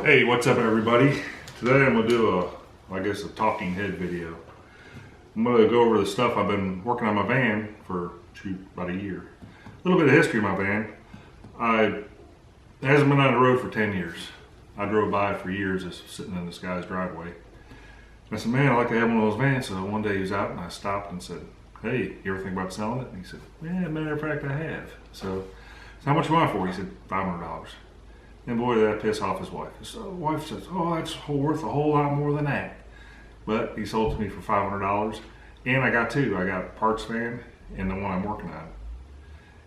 Hey, what's up everybody? Today I'm going to do a talking head video. I'm going to go over the stuff I've been working on my van for, about a year. A little bit of history of my van. It hasn't been on the road for 10 years. I drove by it for years just sitting in this guy's driveway. I said, man, I'd like to have one of those vans. So one day he was out and I stopped and said, hey, you ever think about selling it? And he said, yeah, matter of fact, I have. So how much you want it for? He said, $500. And boy, did that piss off his wife. So the wife says, oh, that's worth a whole lot more than that. But he sold it to me for $500. And I got two. I got a parts van and the one I'm working on.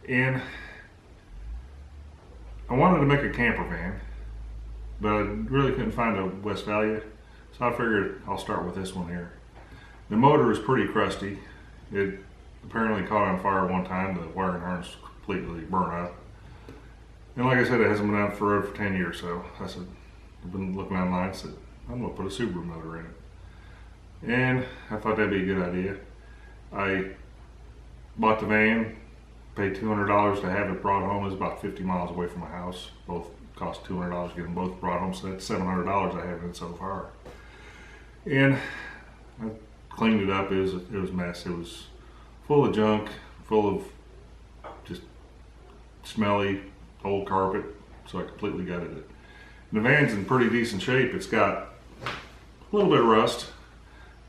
And I wanted to make a camper van, but I really couldn't find a West Value. So I figured I'll start with this one here. The motor is pretty crusty. It apparently caught on fire one time. The wiring harness completely burned out. And like I said, it hasn't been out for 10 years, so I said, I've been looking online and said, I'm gonna put a Subaru motor in it. And I thought that'd be a good idea. I bought the van, paid $200 to have it brought home. It was about 50 miles away from my house. Both cost $200 to get them both brought home, so that's $700 I have in it so far. And I cleaned it up. It was a mess. It was full of junk, full of just smelly old carpet, so I completely gutted it. And the van's in pretty decent shape. It's got a little bit of rust,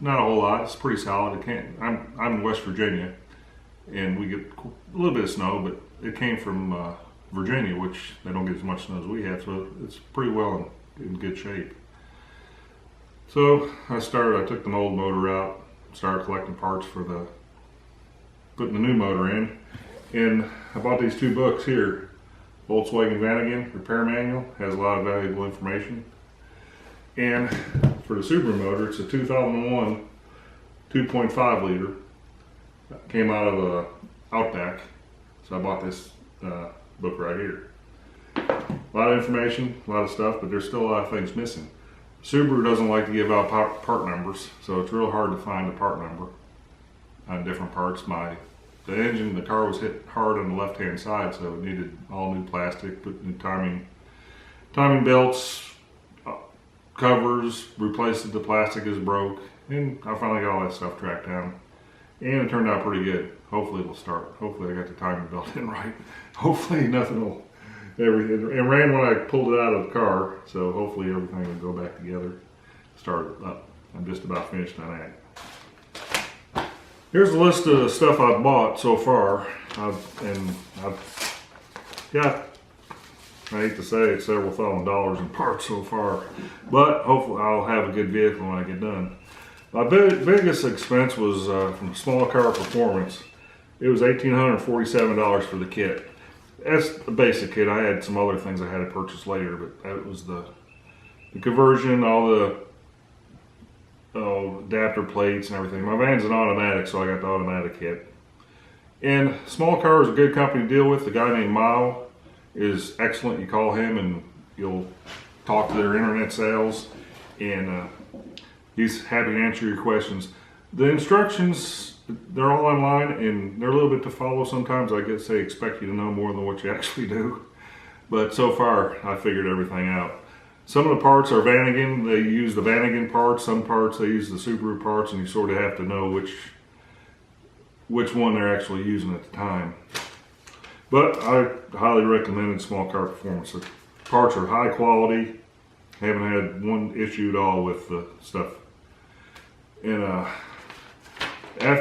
not a whole lot. It's pretty solid. I'm in West Virginia, and we get a little bit of snow, but it came from Virginia, which they don't get as much snow as we have, so it's pretty well in good shape. So I took the old motor out, started collecting parts for putting the new motor in, and I bought these two books here. Volkswagen Vanagon Repair Manual has a lot of valuable information. And for the Subaru motor, it's a 2001 2.5 liter. Came out of a Outback, so I bought this book right here. A lot of information, a lot of stuff, but there's still a lot of things missing. Subaru doesn't like to give out part numbers, so it's real hard to find the part number on different parts. The engine, the car was hit hard on the left-hand side, so it needed all new plastic, put new timing belts, covers, replaced the plastic is broke, and I finally got all that stuff tracked down. And it turned out pretty good. Hopefully it'll start. Hopefully I got the timing belt in right. Hopefully nothing will, it ran when I pulled it out of the car, so hopefully everything will go back together, start it up. I'm just about finished on that. Here's a list of the stuff I've bought so far. I've got, I hate to say it, several $1,000s in parts so far, but hopefully I'll have a good vehicle when I get done. My biggest expense was from Small Car Performance. It was $1,847 for the kit. That's the basic kit. I had some other things I had to purchase later, but that was the conversion, all the adapter plates and everything. My van's an automatic, so I got the automatic kit. And Small Car is a good company to deal with. The guy named Mao is excellent. You call him and you'll talk to their internet sales, and he's happy to answer your questions. The instructions, they're all online and they're a little bit to follow sometimes. I guess they expect you to know more than what you actually do. But so far, I figured everything out. Some of the parts are Vanagon. They use the Vanagon parts. Some parts they use the Subaru parts, and you sort of have to know which one they're actually using at the time. But I highly recommend Small Car Performance. The parts are high quality. Haven't had one issue at all with the stuff. And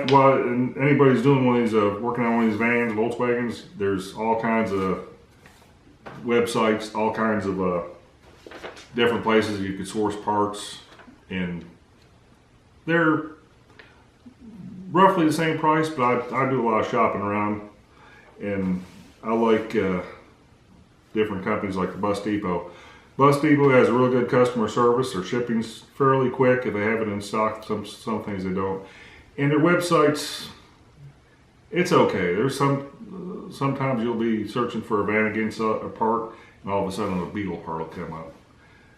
while anybody's doing one of these, working on one of these vans, Volkswagens, there's all kinds of websites, all kinds of different places you could source parts, and they're roughly the same price, but I do a lot of shopping around, and I like different companies like the Bus Depot. Bus Depot has a really good customer service. Their shipping's fairly quick. If they have it in stock, some things they don't. And their websites, it's okay. There's sometimes you'll be searching for a Vanagon part, and all of a sudden a Beetle part will come up.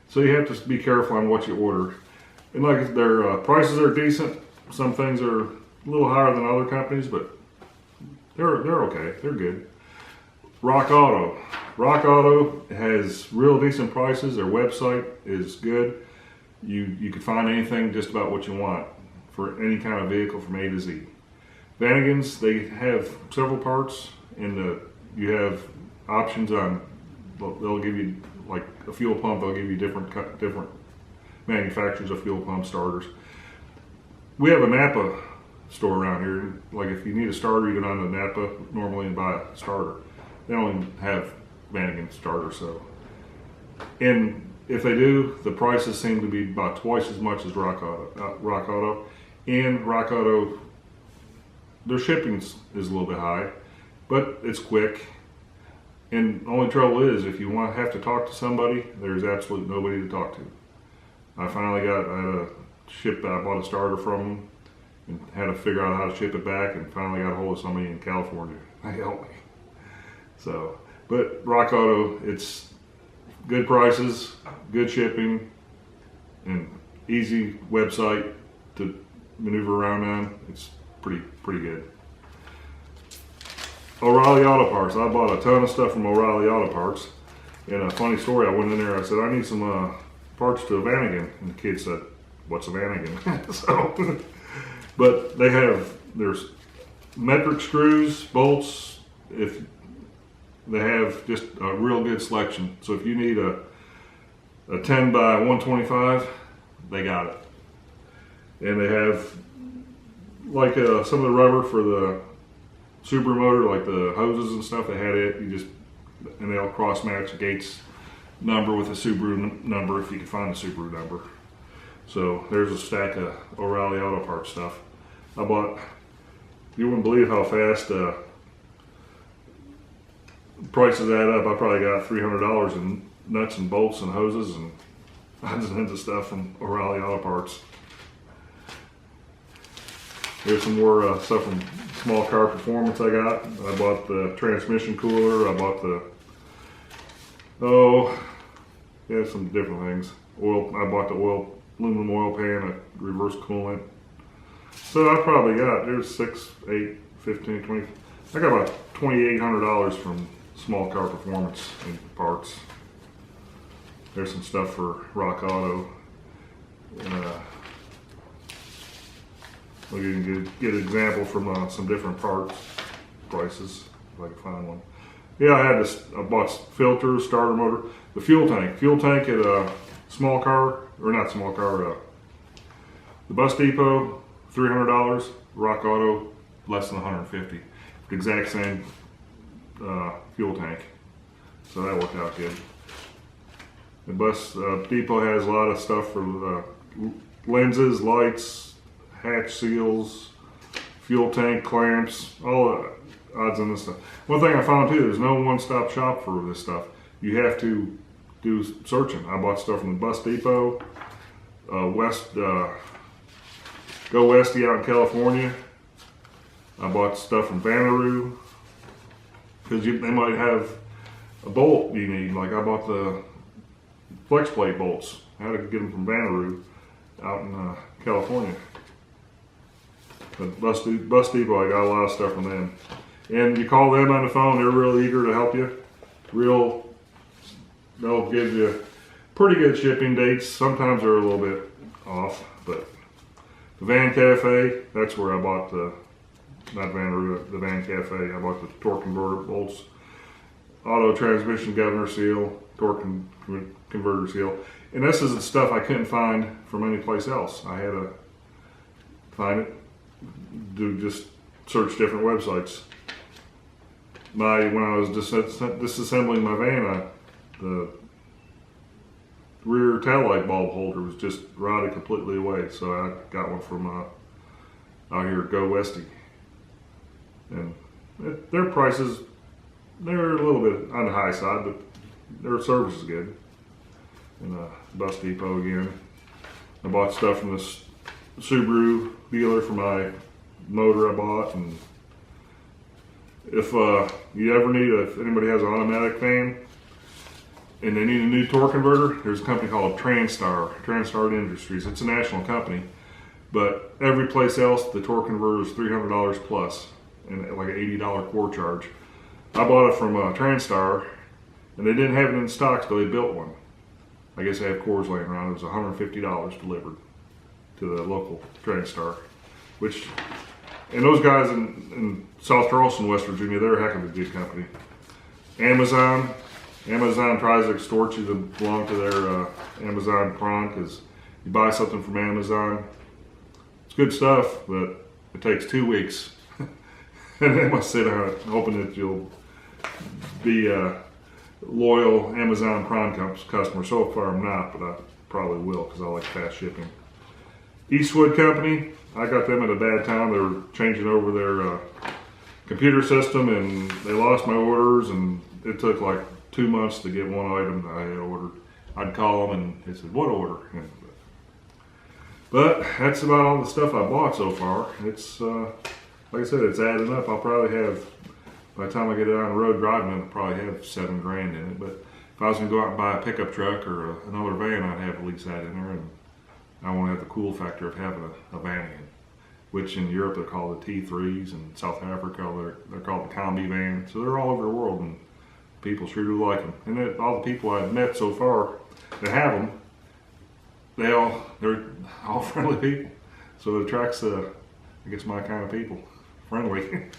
So you have to be careful on what you order. And like their prices are decent. Some things are a little higher than other companies, but they're okay. They're good. Rock Auto. Rock Auto has real decent prices. Their website is good. You can find anything, just about what you want for any kind of vehicle from A to Z. Vanagon's, they have several parts, and you have options on. They'll give you like a fuel pump. They'll give you different manufacturers of fuel pump starters. We have a Napa store around here. Like if you need a starter, you go down to Napa normally and buy a starter. They don't even have Vanagon starters, so. And if they do, the prices seem to be about twice as much as Rock Auto. And Rock Auto, their shipping is a little bit high, but it's quick. And the only trouble is, if you have to talk to somebody, there's absolutely nobody to talk to. I bought a starter from them and had to figure out how to ship it back, and finally got a hold of somebody in California. They helped me. So, but Rock Auto, it's good prices, good shipping, and easy website to maneuver around on. It's pretty good. O'Reilly Auto Parts. I bought a ton of stuff from O'Reilly Auto Parts. And a funny story, I went in there, I said, I need some parts to a Vanagon. And the kid said, what's a Vanagon? So, but there's metric screws, bolts. If they have just a real good selection. So if you need a 10 by 125, they got it. And they have like some of the rubber for the Subaru motor, like the hoses and stuff. They had it. And they'll cross match Gates number with a Subaru number if you can find the Subaru number. So there's a stack of O'Reilly Auto Parts stuff. I bought. You wouldn't believe how fast prices add up. I probably got $300 in nuts and bolts and hoses and odds and ends of stuff from O'Reilly Auto Parts. Here's some more stuff from Small Car Performance I got. I bought the transmission cooler. I bought some different things. I bought the aluminum oil pan, a reverse coolant. So I probably got, there's 6, 8, 15, 20. I got about $2,800 from Small Car Performance in parts. There's some stuff for Rock Auto. We can get an example from some different parts prices if I can find one. Yeah, I bought filters, starter motor, the fuel tank at a small car, or not small car, the bus depot, $300. Rock Auto, less than $150. The exact same fuel tank, so that worked out good. The bus depot has a lot of stuff for lenses, lights, hatch seals, fuel tank clamps, all the odds on this stuff. One thing I found too, there's no one-stop shop for this stuff. You have to do searching. I bought stuff from the bus depot, Go Westy out in California. I bought stuff from Vanagon, because they might have a bolt you need. Like I bought the flex plate bolts. I had to get them from Vanagon out in California. But Bus Depot, I got a lot of stuff from them. And you call them on the phone, they're real eager to help you. They'll give you pretty good shipping dates. Sometimes they're a little bit off, but the Van Cafe, that's where I bought the Van Cafe. I bought the torque converter bolts, auto transmission governor seal, torque converter seal. And this is the stuff I couldn't find from any place else. I had to find it, just search different websites. When I was disassembling my van, the rear taillight bulb holder was just rotted completely away. So I got one from out here at Go Westy. And their prices, they're a little bit on the high side, but their service is good. And Bus Depot again. I bought stuff from this Subaru dealer for my motor I bought. And if you ever if anybody has an automatic van and they need a new torque converter, there's a company called TransStar Industries. It's a national company, but every place else the torque converter is $300 plus and like an $80 core charge. I bought it from TransStar, and they didn't have it in stock, so they built one. I guess they have cores laying around. It was $150 delivered to the local train star, which, and those guys in South Charleston, West Virginia, they're a heck of a good company. Amazon tries to extort you to belong to their Amazon Prime, because you buy something from Amazon, it's good stuff, but it takes 2 weeks. And they must sit on it, hoping that you'll be a loyal Amazon Prime customer. So far I'm not, but I probably will, because I like fast shipping. Eastwood Company, I got them at a bad time. They were changing over their computer system, and they lost my orders, and it took like 2 months to get one item that I had ordered. I'd call them and they said, "What order?" But that's about all the stuff I bought so far. It's like I said, it's adding up. I'll probably have, by the time I get it on the road driving, I'll probably have $7 grand in it. But if I was going to go out and buy a pickup truck or another van, I'd have at least that in there. And I won't have the cool factor of having a Vanagon, which in Europe they're called the T3s, and South Africa they're called the Combi van. So they're all over the world, and people sure do like them. And all the people I've met so far that have them, they're all friendly people. So it attracts, I guess, my kind of people. Friendly.